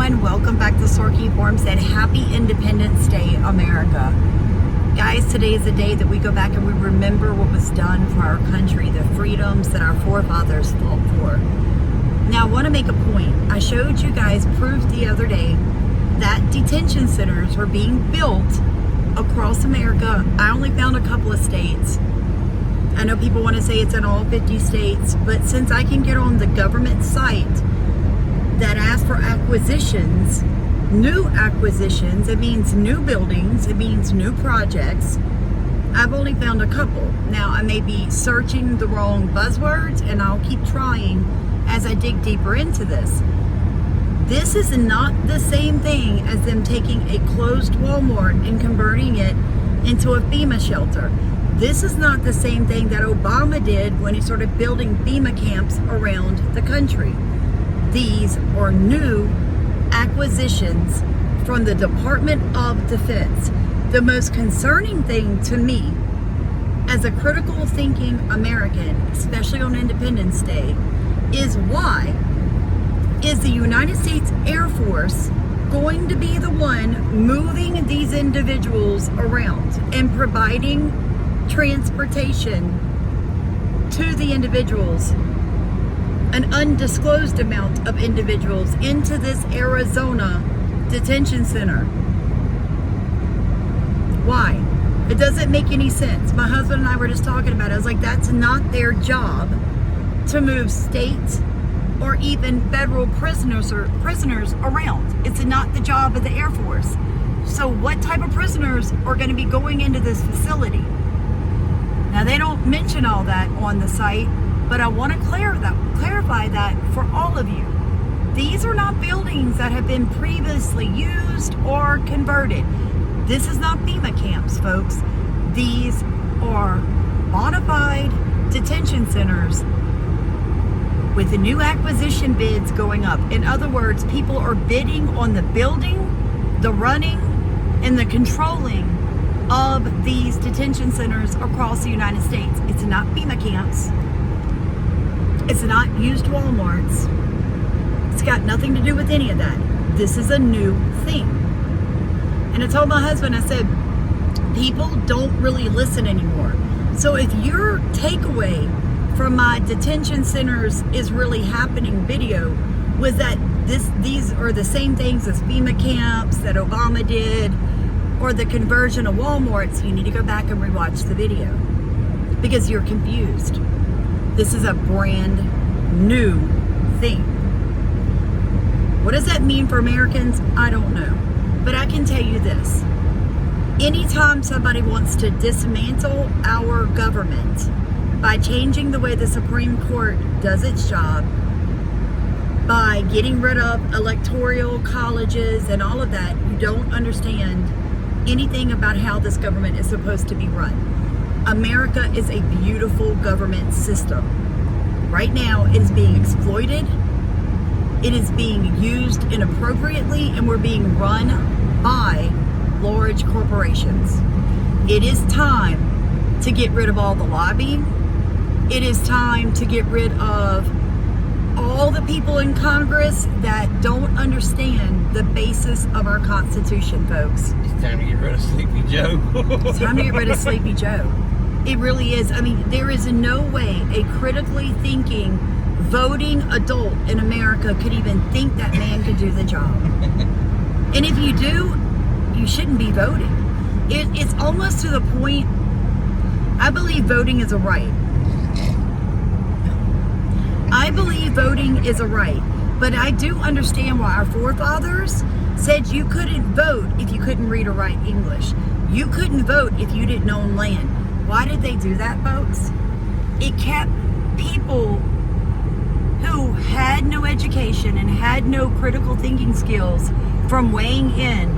everyone, welcome back to Sorky Formstead. Happy Independence Day, America. Guys, today is the day that we go back and we remember what was done for our country, the freedoms that our forefathers fought for. Now, I want to make a point. I showed you guys proof the other day that detention centers were being built across America. I only found a couple of states. I know people want to say it's in all 50 states, but since I can get on the government site that asks for acquisitions, new acquisitions, it means new buildings, it means new projects, I've only found a couple. Now, I may be searching the wrong buzzwords, and I'll keep trying as I dig deeper into this. This is not the same thing as them taking a closed Walmart and converting it into a FEMA shelter. This is not the same thing that Obama did when he started building FEMA camps around the country. These are new acquisitions from the Department of Defense. The most concerning thing to me as a critical thinking American, especially on Independence Day, is why is the United States Air Force going to be the one moving these individuals around and providing transportation to the individuals, an undisclosed amount of individuals, into this Arizona detention center? Why? It doesn't make any sense. My husband and I were just talking about it. I was like, that's not their job to move states or even federal prisoners around. It's not the job of the Air Force. So what type of prisoners are going to be going into this facility? Now, they don't mention all that on the site, but I want to clarify that for all of you. These are not buildings that have been previously used or converted. This is not FEMA camps, folks. These are bona fide detention centers with the new acquisition bids going up. In other words, people are bidding on the building, the running, and the controlling of these detention centers across the United States. It's not FEMA camps. It's not used Walmarts. It's got nothing to do with any of that. This is a new thing. And I told my husband, I said, people don't really listen anymore. So if your takeaway from my detention centers is really happening video was that these are the same things as FEMA camps that Obama did, or the conversion of Walmarts, you need to go back and rewatch the video because you're confused. This is a brand new thing. What does that mean for Americans? I don't know. But I can tell you this. Anytime somebody wants to dismantle our government by changing the way the Supreme Court does its job, by getting rid of electoral colleges and all of that, you don't understand anything about how this government is supposed to be run. America is a beautiful government system. Right now, it is being exploited. It is being used inappropriately, and we're being run by large corporations. It is time to get rid of all the lobbying. It is time to get rid of all the people in Congress that don't understand the basis of our Constitution, folks. It's time to get rid of Sleepy Joe. It's time to get rid of Sleepy Joe. It really is. I mean, there is no way a critically thinking, voting adult in America could even think that man could do the job. And if you do, you shouldn't be voting. It's almost to the point, I believe voting is a right. I believe voting is a right, but I do understand why our forefathers said you couldn't vote if you couldn't read or write English. You couldn't vote if you didn't own land. Why did they do that, folks? It kept people who had no education and had no critical thinking skills from weighing in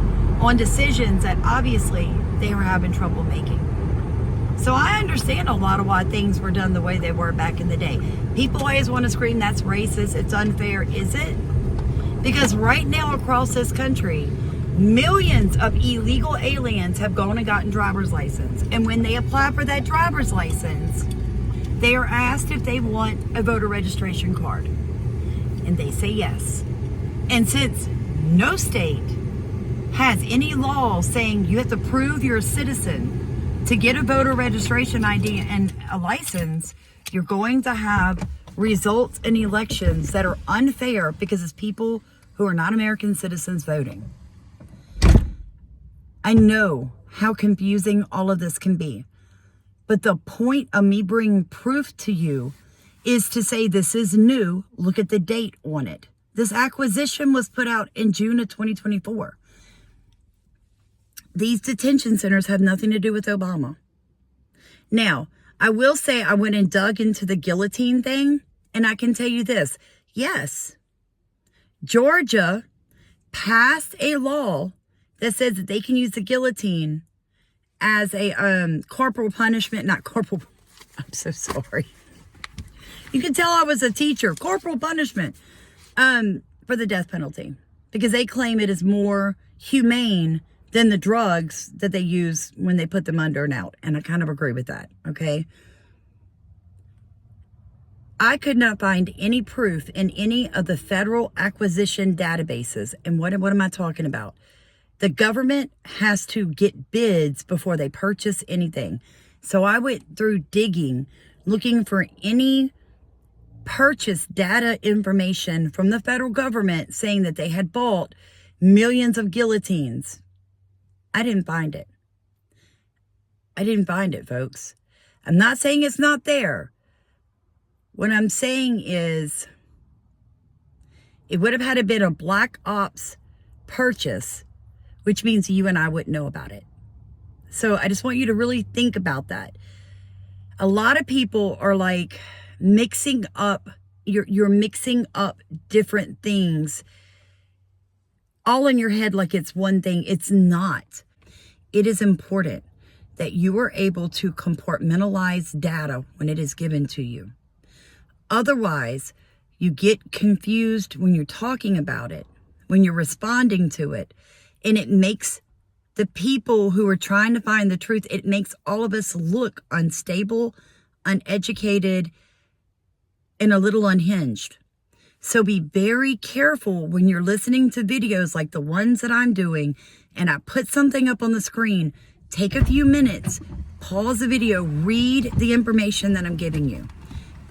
on decisions that obviously they were having trouble making. So I understand a lot of why things were done the way they were back in the day. People always want to scream, that's racist, it's unfair. Is it? Because right now across this country, millions of illegal aliens have gone and gotten driver's license. And when they apply for that driver's license, they are asked if they want a voter registration card. And they say yes. And since No state has any law saying you have to prove you're a citizen to get a voter registration ID and a license. You're going to have results in elections that are unfair because it's people who are not American citizens voting. I know how confusing all of this can be, but the point of me bringing proof to you is to say this is new. Look at the date on it. This acquisition was put out in June of 2024. These detention centers have nothing to do with Obama. Now, I will say I went and dug into the guillotine thing, and I can tell you this. Yes, Georgia passed a law that says that they can use the guillotine as a corporal punishment. Not corporal, I'm so sorry. You can tell I was a teacher. Corporal punishment for the death penalty, because they claim it is more humane than the drugs that they use when they put them under and out. And I kind of agree with that, okay? I could not find any proof in any of the federal acquisition databases. And what am I talking about? The government has to get bids before they purchase anything. So I went through digging, looking for any purchase data information from the federal government saying that they had bought millions of guillotines. I didn't find it. I didn't find it, folks. I'm not saying it's not there. What I'm saying is it would have had to been a black ops purchase, which means you and I wouldn't know about it. So I just want you to really think about that. A lot of people are like mixing up, you're mixing up different things all in your head like it's one thing. It's not. It is important that you are able to compartmentalize data when it is given to you. Otherwise, you get confused when you're talking about it, when you're responding to it, and it makes the people who are trying to find the truth, it makes all of us look unstable, uneducated, and a little unhinged. So be very careful when you're listening to videos like the ones that I'm doing, and I put something up on the screen. Take a few minutes, pause the video, read the information that I'm giving you.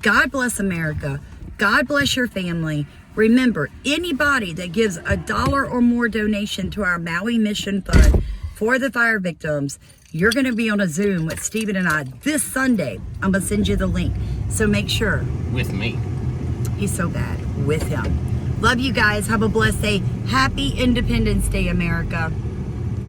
God bless America. God bless your family. Remember, anybody that gives $1 or more donation to our Maui Mission Fund for the fire victims, you're going to be on a Zoom with Stephen and I this Sunday. I'm going to send you the link. So make sure. With me. He's so bad. With him. Love you guys. Have a blessed day. Happy Independence Day, America.